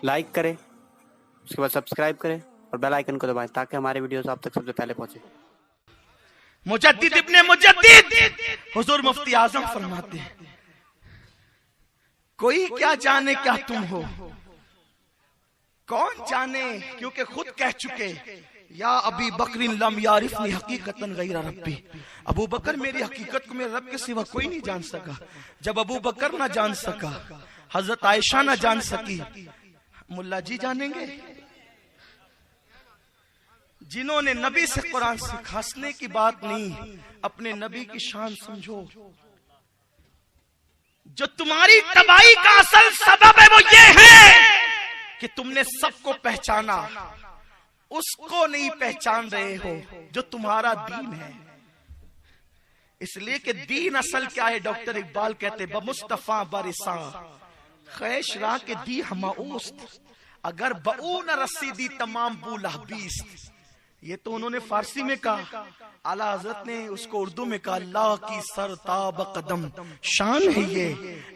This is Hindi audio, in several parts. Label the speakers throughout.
Speaker 1: लाइक करें, उसके बाद सब्सक्राइब करें और बेल आइकन को दबाएं ताकि हमारे वीडियोस आप तक सबसे पहले पहुंचे।
Speaker 2: मुजद्दिद इब्ने मुजद्दिद हुजूर मुफ्ती आजम फरमाते हैं, कोई क्या जाने क्या तुम हो, कौन जाने, क्योंकि खुद कह चुके या अबी बकरिन लम यारिफनी हकीकतन गैर रब्बी। अबू बकर मेरी हकीकत को मेरे रब के सिवा कोई नहीं जान सका। जब अबू बकर ना जान सका, हजरत आयशा ना जान सकी, मुल्ला जी जानेंगे? जिन्होंने नबी से कुरान सीखा, हंसने की बात नहीं, अपने नबी की शान समझो। जो तुम्हारी तबाही का असल सबब है वो ये है कि तुमने सबको पहचाना, उसको नहीं पहचान रहे हो जो तुम्हारा दीन है। इसलिए कि दीन असल क्या है? डॉक्टर इकबाल कहते बमुस्तफा बरिसा खैश रा के दी हमाउस्त, अगर बऊ न रसीदी तमाम बूला बीस्त। ये तो उन्होंने फारसी में कहा, आला हजरत ने उसको उर्दू में कहा, अल्लाह की सरताब कदम शान है ये,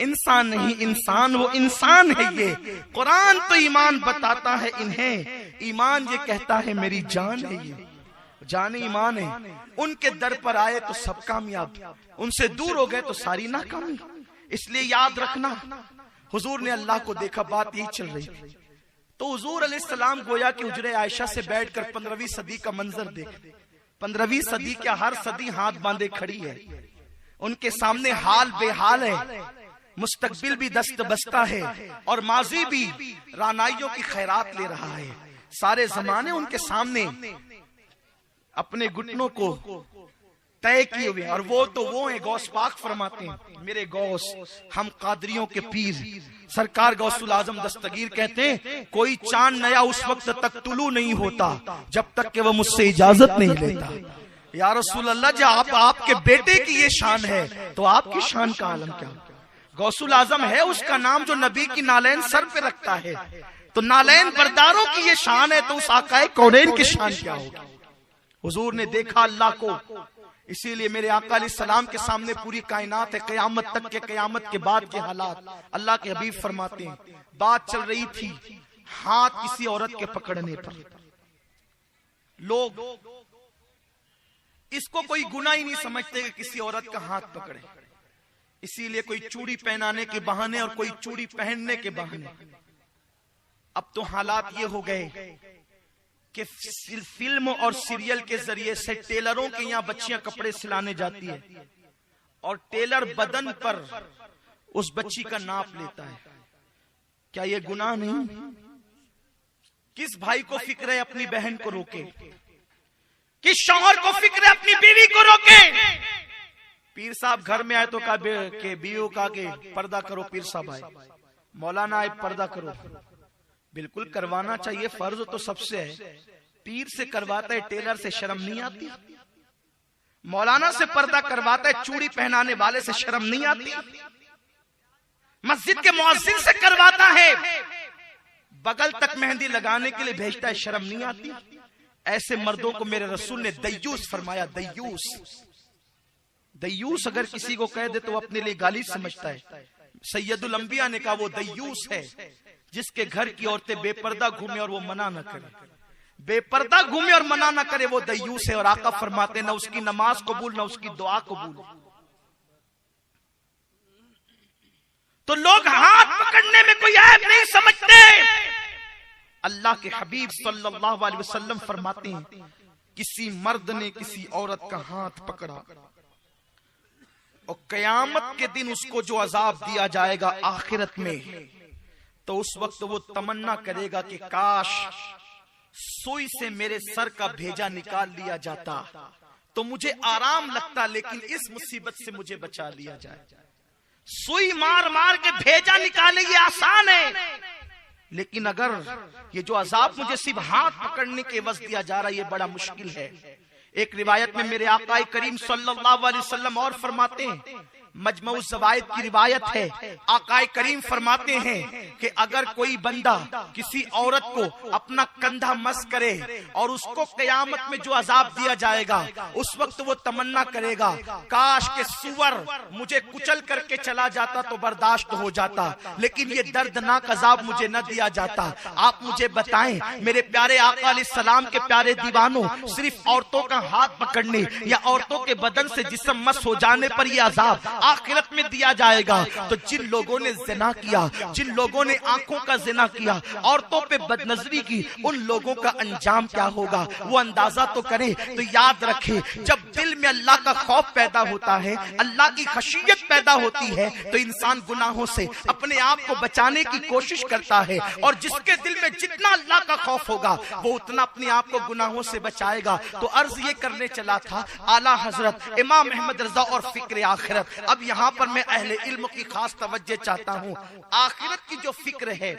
Speaker 2: इंसान नहीं इंसान वो इंसान है ये। कुरान तो ईमान बताता है इन्हें, ईमान ये कहता है मेरी जान है ये, जान ईमान है। उनके दर पर आए तो सब कामयाब, उनसे दूर हो गए तो सारी नाकामी। इसलिए याद रखना, हुजूर ने अल्लाह को देखा, बात यही चल रही थी। तो हुजूर अलैहिस्सलाम गोया कि हुजरे आयशा से बैठकर 15वीं सदी का मंजर देख। 15वीं सदी क्या, हर सदी हाथ बांधे खड़ी है, उनके सामने हाल बेहाल है, मुस्तकबिल भी दस्त बस्ता है और माजी भी रानाइयों की खैरात ले रहा है। सारे जमाने उनके सामने अपने घुटनों को तय किए हुए, और वो तो वो है, गौस पाक फरमाते हैं, मेरे गौस हम कादरियों के पीर सरकार गौसुल आजम दस्तगीर कहते हैं, कोई चांद नया उस वक्त तक तुलू नहीं होता जब तक कि वह मुझसे इजाजत नहीं लेता। या रसूल अल्लाह, जब आपके बेटे की ये शान है तो आपकी शान का आलम क्या? गौसुल आजम है उसका नाम जो नबी की नालैन सर पे रखता है, तो नालैन बरदारों की ये शान है, तो उस आकाए कौनैन की शान क्या होगी? हुजूर ने देखा अल्लाह को, इसीलिए मेरे आका अलैहिस्सलाम के सामने पूरी कायनात है, कयामत तक के, कयामत के बाद के हालात। अल्लाह के हबीब फरमाते हैं, बात चल रही थी हाथ किसी औरत के पकड़ने पर, लोग इसको कोई गुनाह ही नहीं समझते कि किसी औरत का हाथ पकड़े, इसीलिए कोई चूड़ी पहनाने के बहाने और कोई चूड़ी पहनने के बहाने। अब तो हालात ये हो गए कि फिल्म और सीरियल के जरिए से टेलरों के यहाँ बच्चियां कपड़े सिलाने जाती है और टेलर बदन पर उस बच्ची का नाप लेता है। क्या ये गुनाह नहीं? किस भाई को फिक्र है अपनी बहन को रोके? किस शौहर को फिक्र है अपनी बीवी को रोके? पीर साहब घर में आए तो कहा के बीवी का के पर्दा करो, पीर साहब आए, मौलाना आए पर्दा करो। बिल्कुल करवाना चाहिए, फर्ज तो सबसे है। पीर से करवाता है, टेलर से शर्म नहीं आती? मौलाना से पर्दा करवाता है, चूड़ी पहनाने वाले से शर्म नहीं आती? मस्जिद के मुअज्जिन से करवाता है, बगल तक मेहंदी लगाने के लिए भेजता है, शर्म नहीं आती? ऐसे मर्दों को मेरे रसूल ने दय्यूस फरमाया। दय्यूस, दय्यूस अगर किसी को कह दे तो अपने लिए गाली समझता है। सैयदुल अंबिया ने कहा वो दय्यूस है जिसके घर की औरतें बेपर्दा घूमे और वो मना न करे। बेपर्दा घूमे और मना न करे वो दय्यूस है। और आका फरमाते, ना उसकी नमाज कबूल ना उसकी दुआ कबूल। तो लोग हाथ पकड़ने में कोई ऐब नहीं समझते। अल्लाह के हबीब सल्लल्लाहु अलैहि वसल्लम फरमाते हैं, किसी मर्द ने किसी औरत का हाथ पकड़ा और कयामत के दिन उसको जो अजाब दिया जाएगा आखिरत में, तो उस वक्त वो तमन्ना करेगा कि काश सुई से मेरे सर का भेजा निकाल लिया जाता तो मुझे आराम लगता, लेकिन इस मुसीबत से मुझे बचा लिया जाए। सुई मार मार के भेजा निकाले ये आसान है, लेकिन अगर ये जो अजाब मुझे सिर्फ हाथ पकड़ने के वक्त दिया जा रहा है, ये बड़ा मुश्किल है। एक रिवायत में मेरे आका करीम सल्लल्लाहु अलैहि वसल्लम और फरमाते हैं, मजमऊ ज़वाइद की रिवायत है, आकाए करीम फरमाते हैं कि अगर कोई बंदा किसी औरत को अपना कंधा मस करे और उसको क़यामत में जो अजाब दिया जाएगा, उस वक्त वो तमन्ना करेगा, काश के सुअर मुझे कुचल करके चला जाता तो बर्दाश्त हो जाता, लेकिन ये दर्दनाक अजाब मुझे न दिया जाता। आप मुझे बताएं मेरे प्यारे आका अलैहिस्सलाम के प्यारे दीवानों, सिर्फ औरतों का हाथ पकड़ने या औरतों के बदन से जिस्म मस हो जाने पर यह अजाब आखिरत में दिया जाएगा, तो जिन लोगों ने जिना किया, जिन लोगों ने आंखों का जिना किया, औरतों पे बदनजरी की, उन लोगों का अंजाम क्या होगा वो अंदाजा तो करें। तो याद रखें, जब दिल में अल्लाह का खौफ पैदा होता है, अल्लाह की खशियत पैदा होती है, तो इंसान गुनाहों से अपने आप को बचाने की कोशिश करता है, और जिसके दिल में जितना अल्लाह का खौफ होगा वो उतना अपने आप को गुनाहों से बचाएगा। तो अर्ज ये करने चला था आला हजरत इमाम अहमद रजा और फिक्र आखिरत। अब यहाँ पर मैं अहले इल्म की खास तवज्जो चाहता हूँ। आखिरत की जो फिक्र है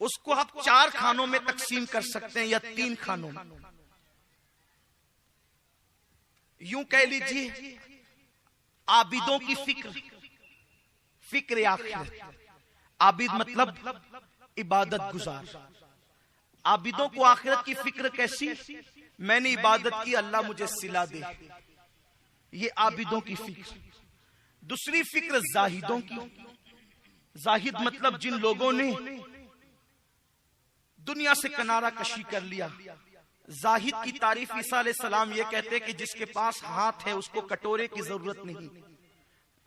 Speaker 2: उसको आप 4 खानों में तकसीम कर सकते हैं या 3 खानों में। यूं कह लीजिए आबिदों की फिक्र, फिक्र आखिरत। आबिद मतलब इबादत गुजार। आबिदों को आखिरत की फिक्र कैसी? मैंने इबादत की, अल्लाह मुझे सिला दे, ये आबिदों की फिक्र। दूसरी फिक्र जाहिदों की। जाहिद मतलब जिन लोगों ने दुनिया से किनारा कशी कर लिया। जाहिद की तारीफ ईसा अलैहिस्सलाम ये कहते कि जिसके पास हाथ है उसको कटोरे की जरूरत नहीं,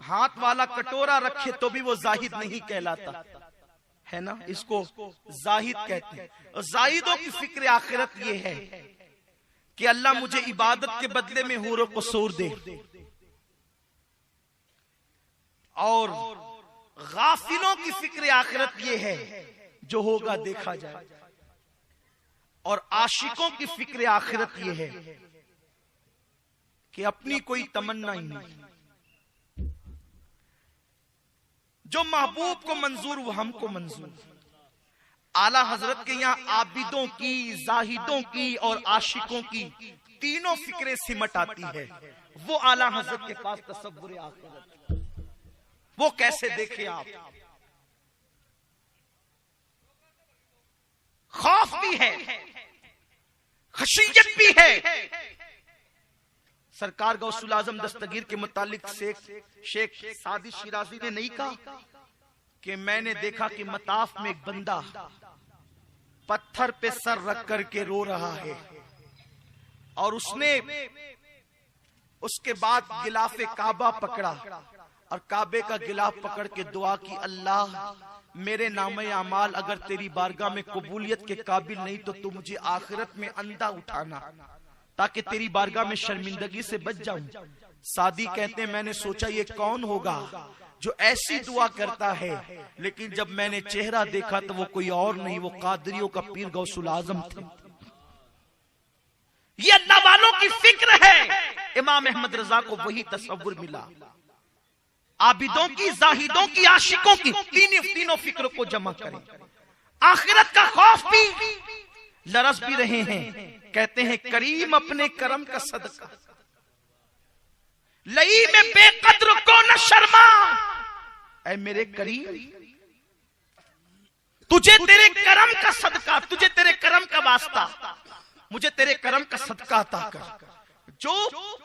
Speaker 2: हाथ वाला कटोरा रखे तो भी वो जाहिद नहीं कहलाता है ना, इसको जाहिद कहते हैं। और जाहिदों की फिक्र आखिरत ये है कि अल्लाह मुझे इबादत के बदले में हूरों को सूर दे। और गाफिलों की फिक्र आखिरत ये है जो होगा देखा जाए। और आशिकों की फिक्र आखिरत ये है कि अपनी कोई तमन्ना ही नहीं, जो महबूब को मंजूर वो हमको मंजूर। आला हजरत के यहाँ आबिदों की, जाहिदों की और आशिकों की तीनों फिक्रें सिमट आती है। वो आला हजरत के पास तसव्वुर आखिरत, वो कैसे देखे आप। खौफ भी है, खशियत भी है। सरकार गौसुल आजम दस्तगीर के मुतालिक शेख सादी शिराजी ने नहीं कहा कि मैंने देखा कि मताफ में एक बंदा पत्थर पे सर रख करके रो रहा है, और उसने उसके बाद गिलाफे काबा पकड़ा और काबे का गिलाफ पकड़ के दुआ की, अल्लाह मेरे नामे अमाल अगर तेरी बारगाह में कबूलियत के काबिल नहीं तो तू मुझे आखिरत में अंधा उठाना ताकि तेरी बारगाह में शर्मिंदगी से बच जाऊं। सादी कहते हैं मैंने सोचा ये कौन होगा जो ऐसी दुआ करता है, लेकिन जब मैंने चेहरा देखा तो वो कोई और नहीं, वो कादरियों का पीर गौसुल आजम थे। ये अल्लाह वालों की फिक्र है। इमाम अहमद रजा को वही तसव्वुर मिला। आबिदों की, जाहिदों की, आशिकों की तीनों फिक्र को जमा करें। आखिरत का खौफ भी, लरस भी रहे हैं। कहते हैं करीम अपने करम का सदका, लई में बेकद्र को न शर्मा। ऐ मेरे करीम तुझे तेरे करम का सदका, तुझे तेरे करम का वास्ता, मुझे तेरे करम का सदका अता कर। जो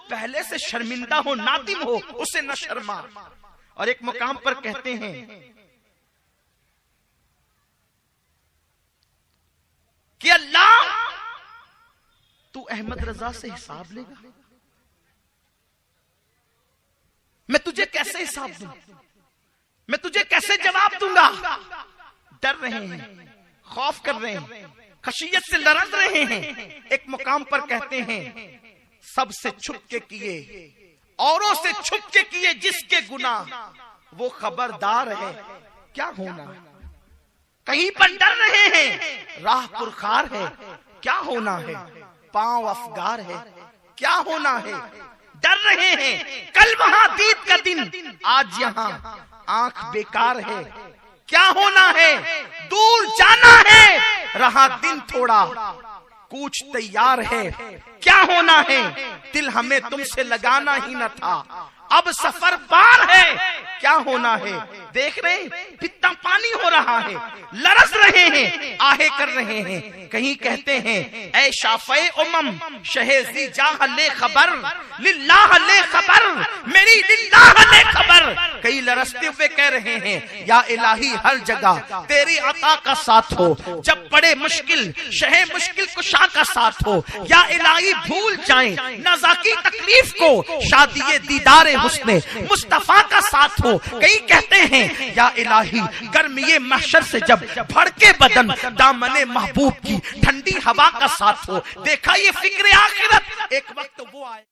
Speaker 2: पहले से शर्मिंदा हो, नादिम हो, उसे न शर्मा। और एक मुकाम पर कहते हैं कि अल्लाह तू अहमद रजा से हिसाब लेगा, मैं तुझे कैसे हिसाब दूं, मैं तुझे कैसे जवाब दूंगा। डर रहे हैं, खौफ कर रहे हैं, खशियत से लरज रहे हैं। एक मुकाम पर कहते हैं सबसे छुप के किए, औरों से छुप के किए जिसके गुनाह वो खबरदार है क्या होना। कहीं पर डर रहे हैं, राह पुरखार है क्या होना है, पांव अफगार है क्या होना है। डर रहे हैं कल वहां दीद का दिन, आज यहाँ आंख बेकार है क्या होना है। दूर जाना है रहा दिन थोड़ा, कूच तैयार है क्या होना है। दिल हमें तुमसे लगाना ही न था, अब सफर पार है, क्या होना है देख रहे, कितना पानी हो रहा है, लरस रहे हैं, आहे कर रहे हैं। कहीं कहते हैं ऐ शाफ़े उमम शहेज़ी जाह ले खबर, लिल्लाह ले खबर, मेरी लिल्लाह ले खबर। कई लरसते हुए कह रहे हैं या इलाही हर जगह तेरी अता का साथ हो, जब पड़े मुश्किल शहे मुश्किल कुशा का साथ हो, या इलाही भूल जाएं नज़ा की तकलीफ को, शादी दीदारे हुस्ने मुस्तफा का साथ हो। कई कहते हैं या इलाही गर्मी महशर से जब भड़के बदन, दामने महबूब की ठंडी हवा का साथ हो। देखा ये फिक्र आखिरत, एक वक्त वो आए।